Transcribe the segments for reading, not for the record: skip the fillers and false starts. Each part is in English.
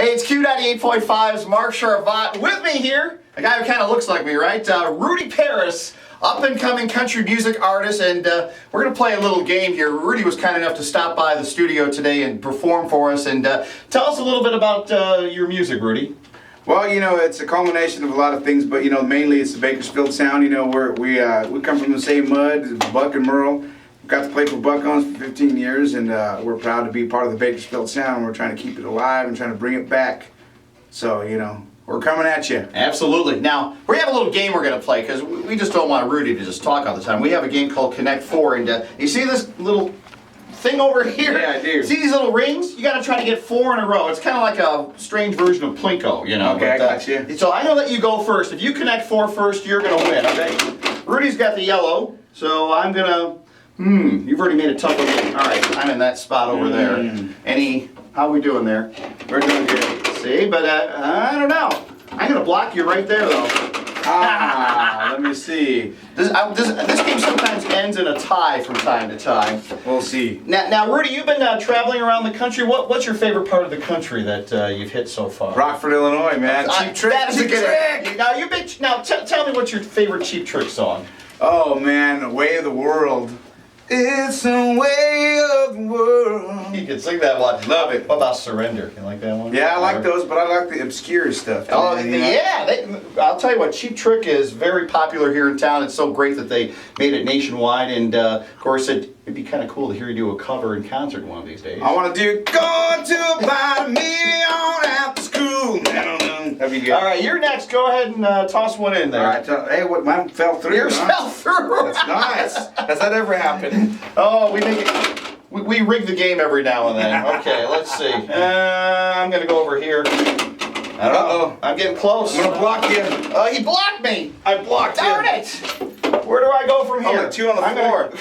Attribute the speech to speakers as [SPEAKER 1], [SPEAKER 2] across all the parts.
[SPEAKER 1] Hey, it's Q98.5's Mark Charvat. With me here, a guy who kind of looks like me, right? Rudy Parris, up-and-coming country music artist, and we're going to play a little game here. Rudy was kind enough to stop by the studio today and perform for us, and tell us a little bit about your music, Rudy.
[SPEAKER 2] Well, you know, it's a culmination of a lot of things, but, you know, mainly it's the Bakersfield sound. You know, we come from the same mud, Buck and Merle. Got to play for Buck Owens for 15 years, and we're proud to be part of the Bakersfield sound. We're trying to keep it alive and trying to bring it back. So, you know, we're coming at you.
[SPEAKER 1] Absolutely. Now, we have a little game we're going to play, because we just don't want Rudy to just talk all the time. We have a game called Connect 4, and you see this little thing over here?
[SPEAKER 2] Yeah, I do.
[SPEAKER 1] See these little rings? You got to try to get 4 in a row. It's kind of like a strange version of Plinko, you know.
[SPEAKER 2] Okay, I got you.
[SPEAKER 1] So I'm going to let you go first. If you connect 4 first, you're going to win, okay? Rudy's got the yellow, so I'm going to... you've already made it tough on me. All right, I'm in that spot over there. How we doing there?
[SPEAKER 2] We're doing good.
[SPEAKER 1] See, but I don't know. I'm going to block you right there, though.
[SPEAKER 2] Let me see.
[SPEAKER 1] This game sometimes ends in a tie from time to time.
[SPEAKER 2] We'll see.
[SPEAKER 1] Now Rudy, you've been traveling around the country. What's your favorite part of the country that you've hit so far?
[SPEAKER 2] Rockford, Illinois, man. Cheap Trick.
[SPEAKER 1] That is a good
[SPEAKER 2] Trick.
[SPEAKER 1] Now, tell me what's your favorite Cheap Trick song?
[SPEAKER 2] Oh, man, Way of the World. It's the way of the world.
[SPEAKER 1] You can sing that one.
[SPEAKER 2] Love it.
[SPEAKER 1] What about Surrender? You like that one?
[SPEAKER 2] Yeah, I like those, but I like the obscure stuff.
[SPEAKER 1] Oh, yeah. I'll tell you what, Cheap Trick is very popular here in town. It's so great that they made it nationwide, and of course, it'd be kind of cool to hear you do a cover in concert one of these days.
[SPEAKER 2] I want to do Going to Buy Me on After School. That'd be good.
[SPEAKER 1] All right, you're next. Go ahead and toss one in there.
[SPEAKER 2] All right, hey, what, mine fell through.
[SPEAKER 1] Yours fell through.
[SPEAKER 2] That's nice. Has that ever happened?
[SPEAKER 1] Oh, we rig the game every now and then. Okay, let's see. I'm gonna go over here.
[SPEAKER 2] Uh-oh.
[SPEAKER 1] I'm getting close.
[SPEAKER 2] I'm gonna block you.
[SPEAKER 1] He blocked me.
[SPEAKER 2] I blocked you.
[SPEAKER 1] Darn it! Where do I go from here?
[SPEAKER 2] I'm at 2 on the floor.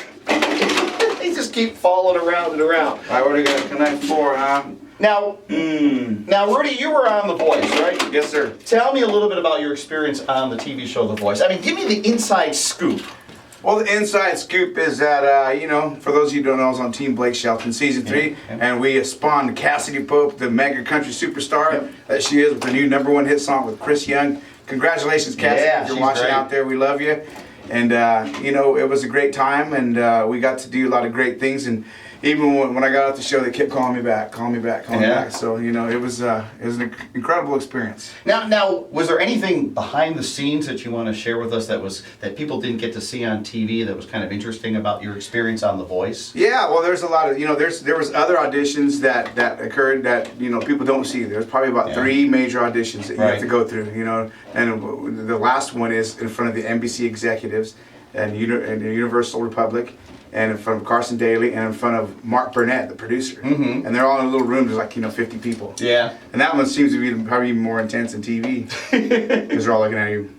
[SPEAKER 1] They just keep falling around and around.
[SPEAKER 2] I already got to connect 4, huh?
[SPEAKER 1] Now, Rudy, you were on The Voice, right?
[SPEAKER 2] Yes, sir.
[SPEAKER 1] Tell me a little bit about your experience on the TV show The Voice. I mean, give me the inside scoop.
[SPEAKER 2] Well, the inside scoop is that, you know, for those of you who don't know, I was on Team Blake Shelton Season 3, and we spawned Cassidy Pope, the mega country superstar that she is, with the new #1 hit song with Chris Young. Congratulations, Cassidy, if you're watching out there. We love you. And, you know, it was a great time, and we got to do a lot of great things. And even when I got off the show, they kept calling me back. So, you know, it was an incredible experience.
[SPEAKER 1] Now, was there anything behind the scenes that you want to share with us that people didn't get to see on TV that was kind of interesting about your experience on The Voice?
[SPEAKER 2] Yeah, well, there's a lot of, you know, there was other auditions that occurred that, you know, people don't see. There's probably about 3 major auditions that you have to go through, you know, and the last one is in front of the NBC executives and the Universal Republic, and in front of Carson Daly, and in front of Mark Burnett, the producer. And they're all in a little room, there's like, you know, 50 people.
[SPEAKER 1] Yeah.
[SPEAKER 2] And that one seems to be probably even more intense than TV, because they're all looking at you.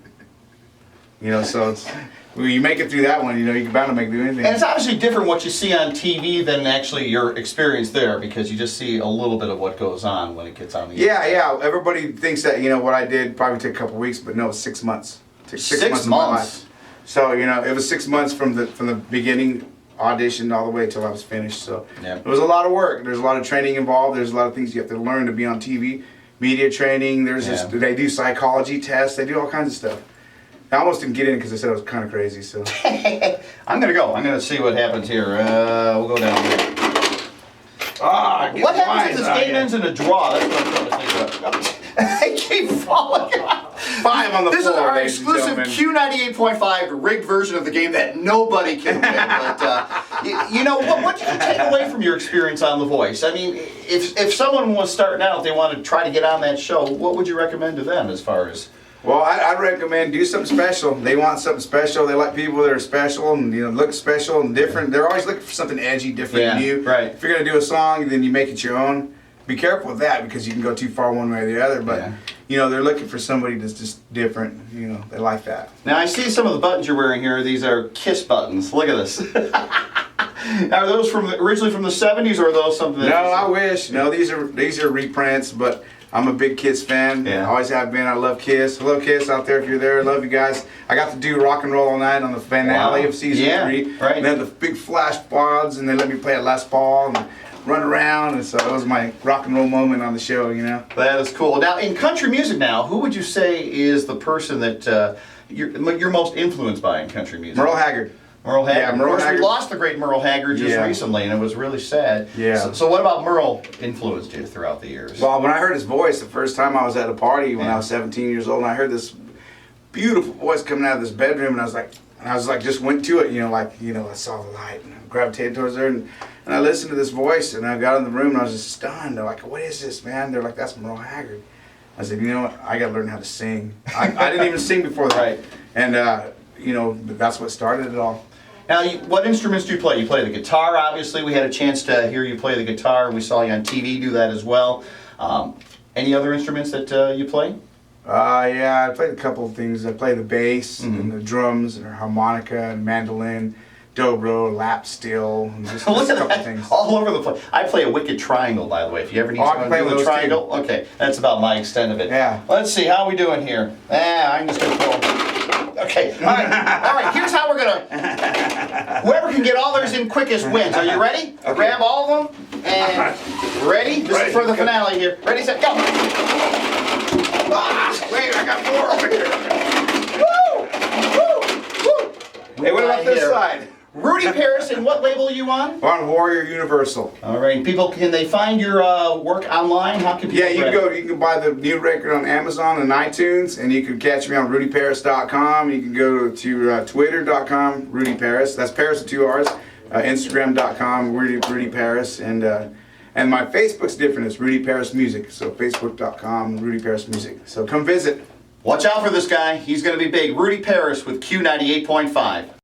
[SPEAKER 2] You know, so it's, when you make it through that one, you know, you're bound to make it through anything.
[SPEAKER 1] And it's obviously different what you see on TV than actually your experience there, because you just see a little bit of what goes on when it gets on the air.
[SPEAKER 2] Yeah. Everybody thinks that, you know, what I did probably took a couple weeks, but no, it was 6 months. It took 6 months of my life. So, you know, it was 6 months from the beginning audition all the way till I was finished. So it was a lot of work. There's a lot of training involved. There's a lot of things you have to learn to be on TV. Media training. There's they do psychology tests. They do all kinds of stuff. I almost didn't get in because they said it was kind of crazy. So
[SPEAKER 1] I'm gonna go. I'm gonna see what happens here. We'll go down here. What happens if this game ends in a draw? That's what I'm trying to think about. I keep falling.
[SPEAKER 2] 5 on the floor.
[SPEAKER 1] This is our exclusive Q98.5 rigged version of the game that nobody can win. But you know, what did you take away from your experience on The Voice? I mean, if someone was starting out, they want to try to get on that show, what would you recommend to them as far as?
[SPEAKER 2] Well, I'd recommend do something special. They want something special. They like people that are special and, you know, look special and different. They're always looking for something edgy, different and new.
[SPEAKER 1] Right.
[SPEAKER 2] If you're gonna do a song, then you make it your own. Be careful with that, because you can go too far one way or the other. But you know, they're looking for somebody that's just different. You know, they like that.
[SPEAKER 1] Now I see some of the buttons you're wearing here. These are Kiss buttons. Look at this. Are those originally from the '70s, or are those something?
[SPEAKER 2] No, I wish. No, these are reprints, but I'm a big Kiss fan.
[SPEAKER 1] Yeah.
[SPEAKER 2] Always have been. I love Kiss. Hello, Kiss out there if you're there. Love you guys. I got to do Rock and Roll All Night on the finale of season 3.
[SPEAKER 1] Right.
[SPEAKER 2] And then the big flash pods, and they let me play at Les Paul. And run around, and so it was my rock and roll moment on the show, you know.
[SPEAKER 1] That is cool. Now, in country music now, who would you say is the person that you're most influenced by in country music?
[SPEAKER 2] Merle Haggard.
[SPEAKER 1] Merle Haggard.
[SPEAKER 2] Yeah, Merle
[SPEAKER 1] of course,
[SPEAKER 2] Haggard.
[SPEAKER 1] we lost the great Merle Haggard just recently, and it was really sad.
[SPEAKER 2] Yeah.
[SPEAKER 1] So what about Merle influenced you throughout the years?
[SPEAKER 2] Well, when I heard his voice the first time I was at a party when I was 17 years old, and I heard this beautiful voice coming out of this bedroom, and I was like, just went to it, I saw the light and I gravitated towards there, and I listened to this voice, and I got in the room and I was just stunned. They're like, "What is this, man?" They're like, "That's Merle Haggard." I said, "You know what? I got to learn how to sing." I didn't even sing before that,
[SPEAKER 1] Right.
[SPEAKER 2] And that's what started it all.
[SPEAKER 1] Now, what instruments do you play? You play the guitar, obviously. We had a chance to hear you play the guitar. We saw you on TV do that as well. Any other instruments that you play?
[SPEAKER 2] Yeah, I played a couple of things. I play the bass and the drums and harmonica and mandolin, dobro, lap steel, and just
[SPEAKER 1] Look
[SPEAKER 2] a
[SPEAKER 1] at
[SPEAKER 2] couple
[SPEAKER 1] that,
[SPEAKER 2] things.
[SPEAKER 1] all over the place. I play a wicked triangle, by the way. If you ever need
[SPEAKER 2] I can play
[SPEAKER 1] to do
[SPEAKER 2] with
[SPEAKER 1] a
[SPEAKER 2] those
[SPEAKER 1] triangle, okay, that's about my extent of it.
[SPEAKER 2] Yeah.
[SPEAKER 1] Let's see, how are we doing here? I'm just gonna throw. Okay, all right. Here's how we're gonna. Whoever can get all theirs in quickest wins. Are you ready?
[SPEAKER 2] Okay.
[SPEAKER 1] Grab all of them and ready. This is for the finale here. Ready, set, go.
[SPEAKER 2] Wait, I got more over here.
[SPEAKER 1] Woo!
[SPEAKER 2] Hey, what about this
[SPEAKER 1] Here.
[SPEAKER 2] side?
[SPEAKER 1] Rudy Parris, and what label are you on?
[SPEAKER 2] We're on Warrior Universal.
[SPEAKER 1] All right, people, can they find your work online? How can people?
[SPEAKER 2] Yeah, you can buy the new record on Amazon and iTunes, and you can catch me on rudyparris.com. You can go to twitter.com, Rudy Parris. That's Paris with 2 R's. Instagram.com, Rudy Parris, and my Facebook's different. It's Rudy Parris Music. So facebook.com, Rudy Parris Music. So come visit.
[SPEAKER 1] Watch out for this guy. He's going to be big. Rudy Parris with Q98.5.